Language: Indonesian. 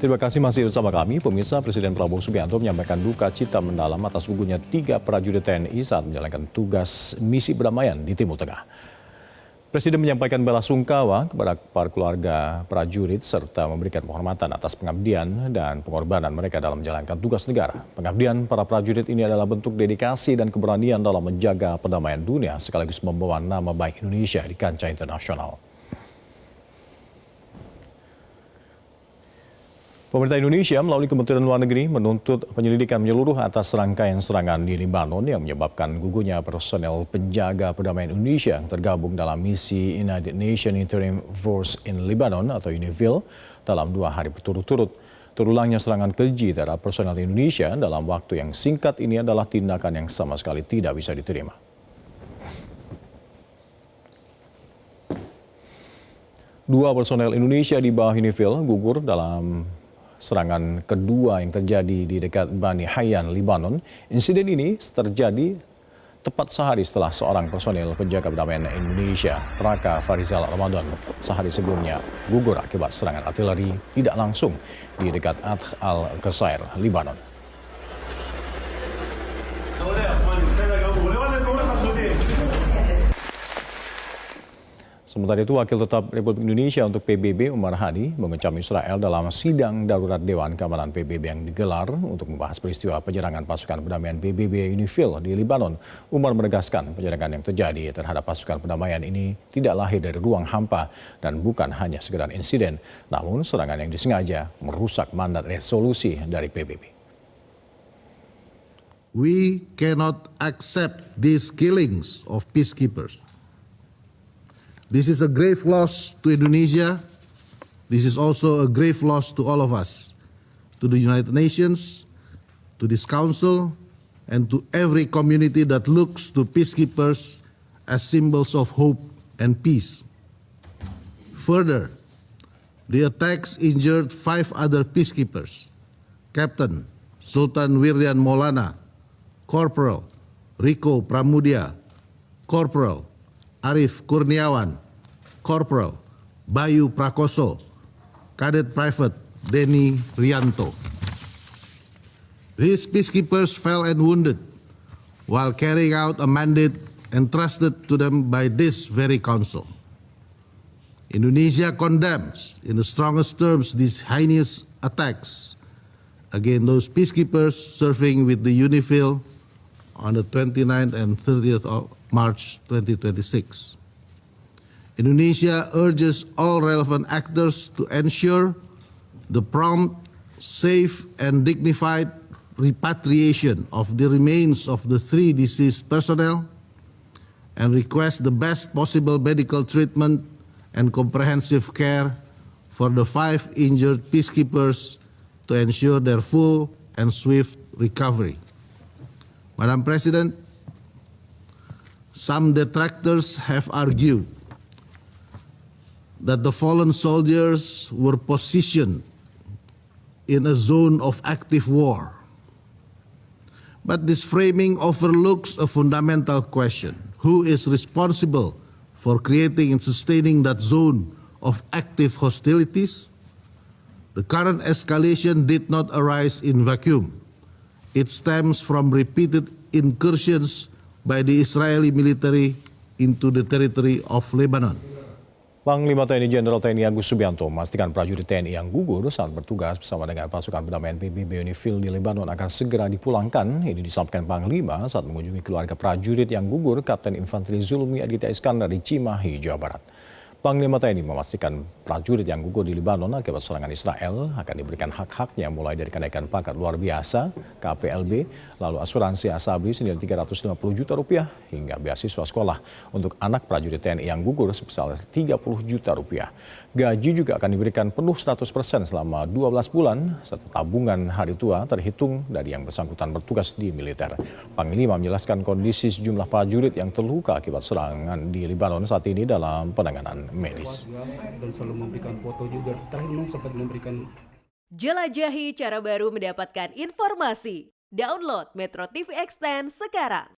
Terima kasih masih bersama kami. Pemirsa, Presiden Prabowo Subianto menyampaikan duka cita mendalam atas gugurnya 3 prajurit TNI saat menjalankan tugas misi perdamaian di Timur Tengah. Presiden menyampaikan bela sungkawa kepada para keluarga prajurit serta memberikan penghormatan atas pengabdian dan pengorbanan mereka dalam menjalankan tugas negara. Pengabdian para prajurit ini adalah bentuk dedikasi dan keberanian dalam menjaga perdamaian dunia sekaligus membawa nama baik Indonesia di kancah internasional. Pemerintah Indonesia melalui Kementerian Luar Negeri menuntut penyelidikan menyeluruh atas rangkaian serangan di Lebanon yang menyebabkan gugurnya personel penjaga perdamaian Indonesia yang tergabung dalam misi United Nations Interim Force in Lebanon atau UNIFIL dalam 2 hari berturut-turut. Terulangnya serangan keji terhadap personel Indonesia dalam waktu yang singkat ini adalah tindakan yang sama sekali tidak bisa diterima. Dua personel Indonesia di bawah UNIFIL gugur dalam serangan kedua yang terjadi di dekat Bani Hayyan, Lebanon. Insiden ini terjadi tepat sehari setelah seorang personel penjaga perdamaian Indonesia, Raka Farizal Ramadan, sehari sebelumnya gugur akibat serangan artileri tidak langsung di dekat Adh al-Qusayr, Lebanon. Sementara itu, Wakil Tetap Republik Indonesia untuk PBB Umar Hadi mengecam Israel dalam sidang darurat Dewan Keamanan PBB yang digelar untuk membahas peristiwa penyerangan pasukan perdamaian PBB UNIFIL di Lebanon. Umar menegaskan penyerangan yang terjadi terhadap pasukan perdamaian ini tidak lahir dari ruang hampa dan bukan hanya sekedar insiden, namun serangan yang disengaja merusak mandat resolusi dari PBB. We cannot accept these killings of peacekeepers. This is a grave loss to Indonesia. This is also a grave loss to all of us, to the United Nations, to this council, and to every community that looks to peacekeepers as symbols of hope and peace. Further, the attacks injured 5 other peacekeepers: Captain Sultan Wiryan Maulana, Corporal Riko Pramudia, Corporal Arif Kurniawan, Corporal Bayu Prakoso, Cadet Private Denny Rianto. These peacekeepers fell and wounded while carrying out a mandate entrusted to them by this very council. Indonesia condemns in the strongest terms these heinous attacks against those peacekeepers serving with the UNIFIL on the 29th and 30th of March 2026. Indonesia urges all relevant actors to ensure the prompt, safe, and dignified repatriation of the remains of the 3 deceased personnel and requests the best possible medical treatment and comprehensive care for the 5 injured peacekeepers to ensure their full and swift recovery. Madam President, some detractors have argued that the fallen soldiers were positioned in a zone of active war. But this framing overlooks a fundamental question: who is responsible for creating and sustaining that zone of active hostilities? The current escalation did not arise in vacuum. It stems from repeated incursions by the Israeli military into the territory of Lebanon. Panglima TNI Jenderal TNI Agus Subianto memastikan prajurit TNI yang gugur saat bertugas bersama dengan pasukan perdamaian PBB UNIFIL di Lebanon akan segera dipulangkan. Ini disampaikan Panglima saat mengunjungi keluarga prajurit yang gugur, Kapten Infanteri Zulmi Aditya Iskandar di Cimahi, Jawa Barat. Panglima TNI memastikan prajurit yang gugur di Lebanon akibat serangan Israel akan diberikan hak-haknya mulai dari kenaikan pangkat luar biasa, KPLB, lalu asuransi Asabri senilai Rp350 juta hingga beasiswa sekolah untuk anak prajurit TNI yang gugur sebesar Rp30 juta. Gaji juga akan diberikan penuh 100% selama 12 bulan, serta tabungan hari tua terhitung dari yang bersangkutan bertugas di militer. Panglima menjelaskan kondisi sejumlah prajurit yang terluka akibat serangan di Lebanon saat ini dalam penanganan medis. Dan selalu memberikan foto juga. Terakhir sempat memberikan. Jelajahi cara baru mendapatkan informasi. Download Metro TV Extend sekarang.